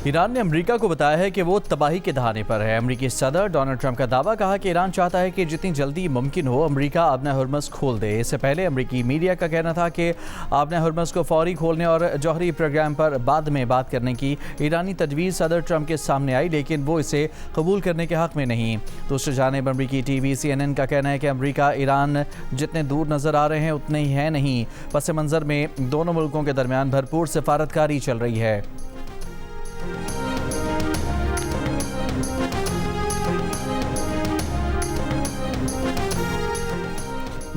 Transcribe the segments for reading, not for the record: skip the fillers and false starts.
ایران نے امریکہ کو بتایا ہے کہ وہ تباہی کے دہانے پر ہے۔ امریکی صدر ڈونلڈ ٹرمپ کا دعویٰ، کہا کہ ایران چاہتا ہے کہ جتنی جلدی ممکن ہو امریکہ آبنہ ہرمز کھول دے۔ اس سے پہلے امریکی میڈیا کا کہنا تھا کہ آبنہ ہرمز کو فوری کھولنے اور جوہری پروگرام پر بعد میں بات کرنے کی ایرانی تجویز صدر ٹرمپ کے سامنے آئی، لیکن وہ اسے قبول کرنے کے حق میں نہیں۔ دوسری جانب امریکی ٹی وی CNN کا کہنا ہے کہ امریکہ ایران جتنے دور نظر آ رہے ہیں اتنے ہی ہیں نہیں۔ پس منظر میں دونوں ملکوں کے درمیان بھرپور سفارتکاری چل رہی ہے۔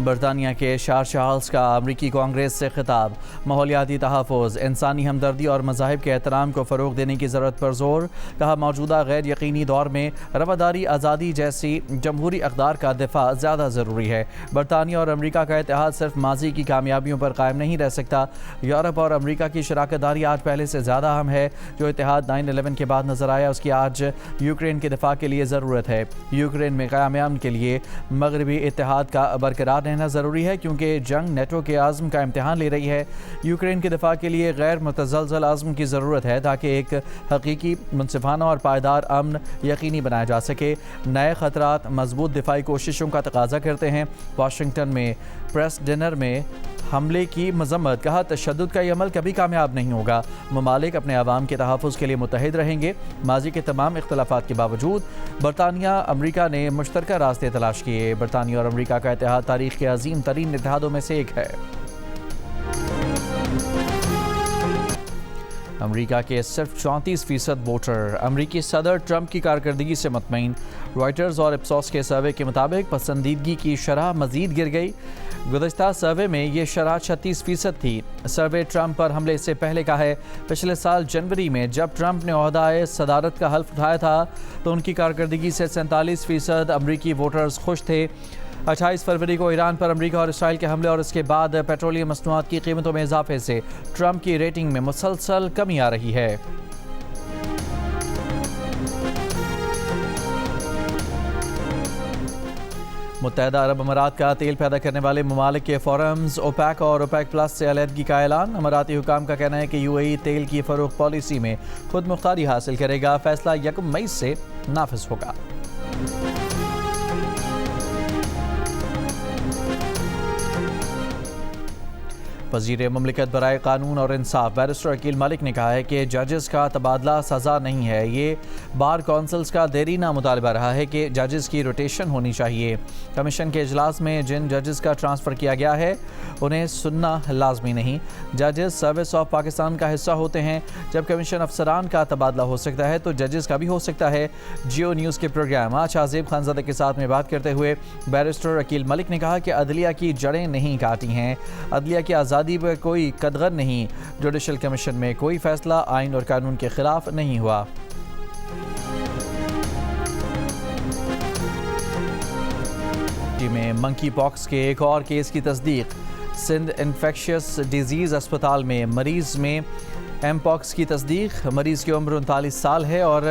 برطانیہ کے چارلس کا امریکی کانگریس سے خطاب، ماحولیاتی تحفظ، انسانی ہمدردی اور مذاہب کے احترام کو فروغ دینے کی ضرورت پر زور۔ کہا موجودہ غیر یقینی دور میں رواداری، آزادی جیسی جمہوری اقدار کا دفاع زیادہ ضروری ہے۔ برطانیہ اور امریکہ کا اتحاد صرف ماضی کی کامیابیوں پر قائم نہیں رہ سکتا۔ یورپ اور امریکہ کی شراکت داری آج پہلے سے زیادہ اہم ہے۔ جو اتحاد 9/11 کے بعد نظر آیا، اس کی آج یوکرین کے دفاع کے لیے ضرورت ہے۔ یوکرین میں قیام امن کے لیے مغربی اتحاد کا برقرار رہنا ضروری ہے، کیونکہ جنگ نیٹو کے عزم کا امتحان لے رہی ہے۔ یوکرین کے دفاع کے لیے غیر متزلزل عزم کی ضرورت ہے تاکہ ایک حقیقی، منصفانہ اور پائیدار امن یقینی بنایا جا سکے۔ نئے خطرات مضبوط دفاعی کوششوں کا تقاضا کرتے ہیں۔ واشنگٹن میں پریس ڈنر میں حملے کی مذمت، کہا تشدد کا یہ عمل کبھی کامیاب نہیں ہوگا۔ ممالک اپنے عوام کے تحفظ کے لیے متحد رہیں گے۔ ماضی کے تمام اختلافات کے باوجود برطانیہ امریکہ نے مشترکہ راستے تلاش کیے۔ برطانیہ اور امریکہ کا اتحاد تاریخ کے عظیم ترین اتحادوں میں سے ایک ہے۔ امریکہ کے صرف 34% ووٹر امریکی صدر ٹرمپ کی کارکردگی سے مطمئن۔ رائٹرز اور اپسوس کے سروے کے مطابق پسندیدگی کی شرح مزید گر گئی۔ گزشتہ سروے میں یہ شرح 36% تھی۔ سروے ٹرمپ پر حملے سے پہلے کا ہے۔ پچھلے سال جنوری میں جب ٹرمپ نے عہدۂ صدارت کا حلف اٹھایا تھا تو ان کی کارکردگی سے 47% امریکی ووٹرز خوش تھے۔ 28 فروری کو ایران پر امریکہ اور اسرائیل کے حملے اور اس کے بعد پیٹرولیم مصنوعات کی قیمتوں میں اضافے سے ٹرمپ کی ریٹنگ میں مسلسل کمی آ رہی ہے۔ متحدہ عرب امارات کا تیل پیدا کرنے والے ممالک کے فورمز اوپیک اور اوپیک پلس سے علیحدگی کا اعلان۔ اماراتی حکام کا کہنا ہے کہ UAE تیل کی فروخت پالیسی میں خود مختاری حاصل کرے گا۔ فیصلہ 1 مئی سے نافذ ہوگا۔ وزیر مملکت برائے قانون اور انصاف بیرسٹر عقیل ملک نے کہا ہے کہ ججز کا تبادلہ سزا نہیں ہے۔ یہ بار کونسلز کا دیرینہ مطالبہ رہا ہے کہ ججز کی روٹیشن ہونی چاہیے۔ کمیشن کے اجلاس میں جن ججز کا ٹرانسفر کیا گیا ہے انہیں سننا لازمی نہیں۔ ججز سروس آف پاکستان کا حصہ ہوتے ہیں۔ جب کمیشن افسران کا تبادلہ ہو سکتا ہے تو ججز کا بھی ہو سکتا ہے۔ جیو نیوز کے پروگرام آج عازب خانزادہ کے ساتھ میں بات کرتے ہوئے بیرسٹر عقیل ملک نے کہا کہ عدلیہ کی جڑیں نہیں کاٹی ہیں۔ عدلیہ کی آزادی پر کوئی قدغن نہیں۔ جوڈیشل کمیشن میں کوئی فیصلہ آئین اور قانون کے خلاف نہیں ہوا۔ میں منکی پاکس کے ایک اور کیس کی تصدیق۔ سندھ انفیکشس ڈیزیز اسپتال میں مریض میں ایم پاکس کی تصدیق۔ مریض کی عمر 39 سال ہے اور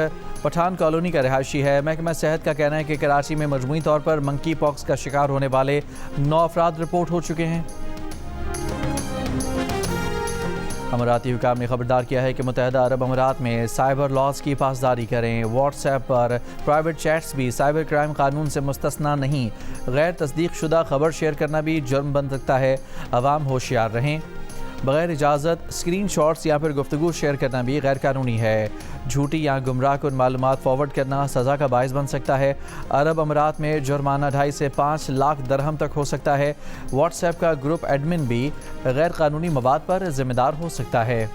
پٹھان کالونی کا رہائشی ہے۔ محکمہ صحت کا کہنا ہے کہ کراچی میں مجموعی طور پر منکی پاکس کا شکار ہونے والے 9 افراد رپورٹ ہو چکے ہیں۔ اماراتی حکام نے خبردار کیا ہے کہ متحدہ عرب امارات میں سائبر لاز کی پاسداری کریں۔ واٹس ایپ پر پرائیویٹ چیٹس بھی سائبر کرائم قانون سے مستثنی نہیں۔ غیر تصدیق شدہ خبر شیئر کرنا بھی جرم بن سکتا ہے۔ عوام ہوشیار رہیں۔ بغیر اجازت اسکرین شاٹس یا پھر گفتگو شیئر کرنا بھی غیر قانونی ہے۔ جھوٹی یا گمراہ کن معلومات فارورڈ کرنا سزا کا باعث بن سکتا ہے۔ عرب امارات میں جرمانہ 2.5 سے 5 لاکھ درہم تک ہو سکتا ہے۔ واٹس ایپ کا گروپ ایڈمن بھی غیر قانونی مواد پر ذمہ دار ہو سکتا ہے۔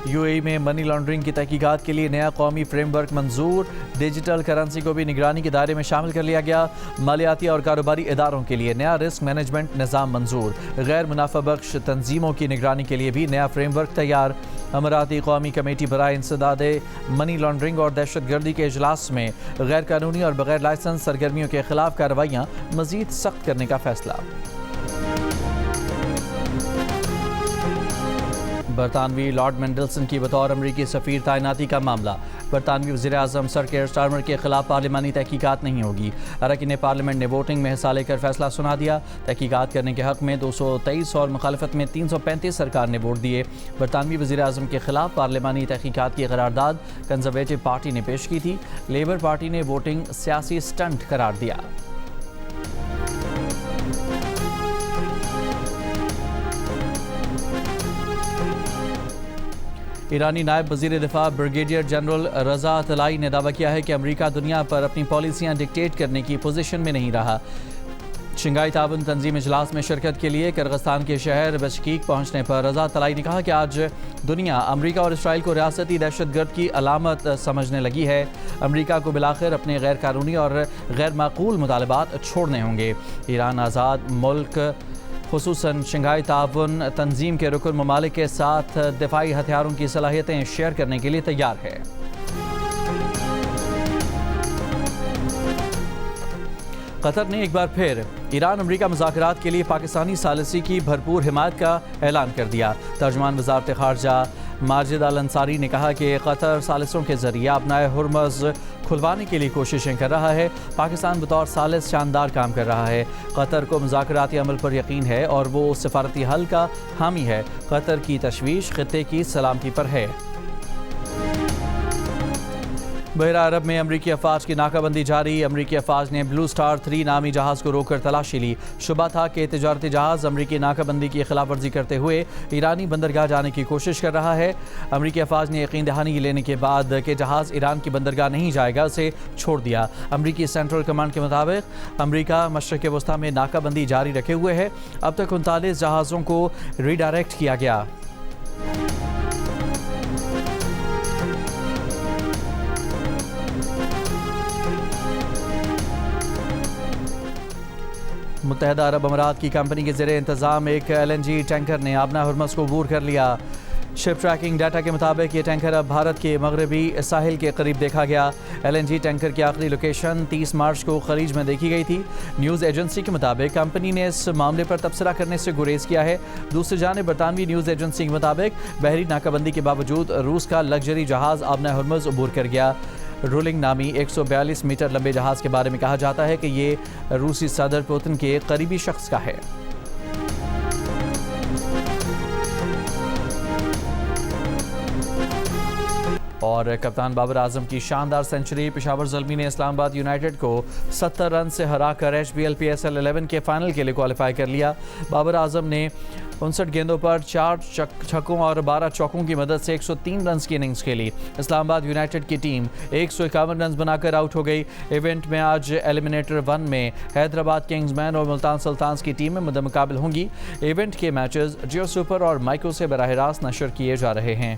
UAE میں منی لانڈرنگ کی تحقیقات کے لیے نیا قومی فریم ورک منظور۔ ڈیجیٹل کرنسی کو بھی نگرانی کے دائرے میں شامل کر لیا گیا۔ مالیاتی اور کاروباری اداروں کے لیے نیا رسک مینجمنٹ نظام منظور۔ غیر منافع بخش تنظیموں کی نگرانی کے لیے بھی نیا فریم ورک تیار۔ اماراتی قومی کمیٹی برائے انسداد منی لانڈرنگ اور دہشت گردی کے اجلاس میں غیر قانونی اور بغیر لائسنس سرگرمیوں کے خلاف کارروائیاں مزید سخت کرنے کا فیصلہ۔ برطانوی لارڈ مینڈلسن کی بطور امریکی سفیر تعیناتی کا معاملہ۔ برطانوی وزیر اعظم سر کیئر سٹارمر کے خلاف پارلیمانی تحقیقات نہیں ہوگی۔ اراکین پارلیمنٹ نے ووٹنگ میں حصہ لے کر فیصلہ سنا دیا۔ تحقیقات کرنے کے حق میں 223 اور مخالفت میں 335 سرکار نے ووٹ دیے۔ برطانوی وزیر اعظم کے خلاف پارلیمانی تحقیقات کی قرارداد کنزرویٹو پارٹی نے پیش کی تھی۔ لیبر پارٹی نے ووٹنگ سیاسی سٹنٹ قرار دیا۔ ایرانی نائب وزیر دفاع بریگیڈیئر جنرل رضا طلائی نے دعویٰ کیا ہے کہ امریکہ دنیا پر اپنی پالیسیاں ڈکٹیٹ کرنے کی پوزیشن میں نہیں رہا۔ شنگھائی تعاون تنظیم اجلاس میں شرکت کے لیے کرغستان کے شہر بشکیک پہنچنے پر رضا طلائی نے کہا کہ آج دنیا امریکہ اور اسرائیل کو ریاستی دہشت گرد کی علامت سمجھنے لگی ہے۔ امریکہ کو بالآخر اپنے غیر قانونی اور غیر معقول مطالبات چھوڑنے ہوں گے۔ ایران آزاد ملک خصوصاً شنگھائی تعاون تنظیم کے رکن ممالک کے ساتھ دفاعی ہتھیاروں کی صلاحیتیں شیئر کرنے کے لیے تیار ہے۔ قطر نے ایک بار پھر ایران امریکہ مذاکرات کے لیے پاکستانی ثالثی کی بھرپور حمایت کا اعلان کر دیا۔ ترجمان وزارت خارجہ ماجد الانصاری نے کہا کہ قطر ثالثوں کے ذریعہ اپنا ہرمز کھلوانے کے لیے کوششیں کر رہا ہے۔ پاکستان بطور ثالث شاندار کام کر رہا ہے۔ قطر کو مذاکراتی عمل پر یقین ہے اور وہ سفارتی حل کا حامی ہے۔ قطر کی تشویش خطے کی سلامتی پر ہے۔ بحیرہ عرب میں امریکی افواج کی ناکہ بندی جاری۔ امریکی افواج نے بلو سٹار 3 نامی جہاز کو روک کر تلاشی لی۔ شبہ تھا کہ تجارتی جہاز امریکی ناکہ بندی کی خلاف ورزی کرتے ہوئے ایرانی بندرگاہ جانے کی کوشش کر رہا ہے۔ امریکی افواج نے یقین دہانی لینے کے بعد کہ جہاز ایران کی بندرگاہ نہیں جائے گا اسے چھوڑ دیا۔ امریکی سینٹرل کمانڈ کے مطابق امریکہ مشرق وسطیٰ میں ناکہ بندی جاری رکھے ہوئے ہے۔ اب تک 39 جہازوں کو ری ڈائریکٹ کیا گیا۔ متحدہ عرب امارات کی کمپنی کے زیر انتظام ایک LNG ٹینکر نے آبنا ہرمز کو عبور کر لیا۔ شپ ٹریکنگ ڈیٹا کے مطابق یہ ٹینکر اب بھارت کے مغربی ساحل کے قریب دیکھا گیا۔ LNG ٹینکر کی آخری لوکیشن 30 مارچ کو خلیج میں دیکھی گئی تھی۔ نیوز ایجنسی کے مطابق کمپنی نے اس معاملے پر تبصرہ کرنے سے گریز کیا ہے۔ دوسری جانب برطانوی نیوز ایجنسی کے مطابق بحری ناکہ بندی کے باوجود روس کا لگژری جہاز آبنا ہرمز عبور کر گیا۔ رولنگ نامی 142 میٹر لمبے جہاز کے بارے میں کہا جاتا ہے کہ یہ روسی صدر پوتن کے قریبی شخص کا ہے۔ اور کپتان بابر اعظم کی شاندار سنچری۔ پشاور زلمی نے اسلام آباد یونائیٹڈ کو 70 رن سے ہرا کر HBL PSL 11 کے فائنل کے لیے کوالیفائی کر لیا۔ بابر اعظم نے 59 گیندوں پر 4 چھکوں اور 12 چوکوں کی مدد سے 103 رنز کی اننگز کھیلی۔ اسلام آباد یونائیٹڈ کی ٹیم 151 رنز بنا کر آؤٹ ہو گئی۔ ایونٹ میں آج ایلیمنیٹر 1 میں حیدرآباد کنگز مین اور ملتان سلطانز کی ٹیمیں مدمقابل ہوں گی۔ ایونٹ کے میچز جیو سپر اور مائیکرو سے براہ راست نشر کیے جا رہے ہیں۔